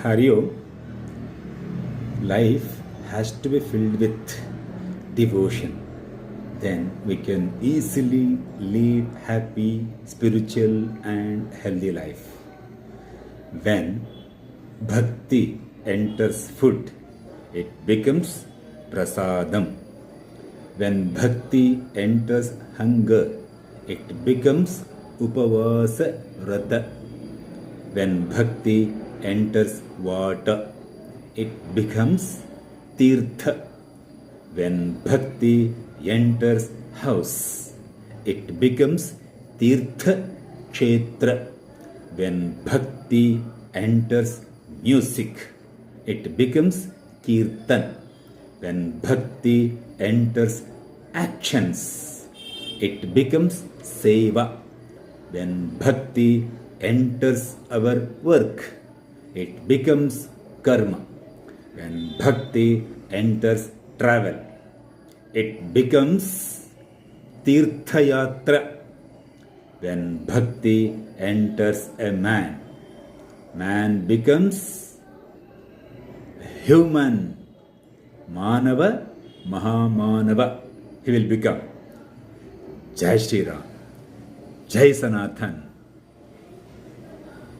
Hari Om. Life has to be filled with devotion. Then we can easily live happy, spiritual, and healthy life. When bhakti enters food, it becomes prasadam. When bhakti enters hunger, it becomes upavasa vrata. When bhakti enters water, it becomes tirtha. When bhakti enters house, it becomes tirtha kshetra. When bhakti enters music, it becomes kirtan. When bhakti enters actions, it becomes seva. When bhakti enters our work, it becomes karma. When bhakti enters travel, it becomes tirthayatra. When bhakti enters a man, man becomes human. Manava, Mahamanava. He will become. Jai Shri Ram. Jai Sanathan.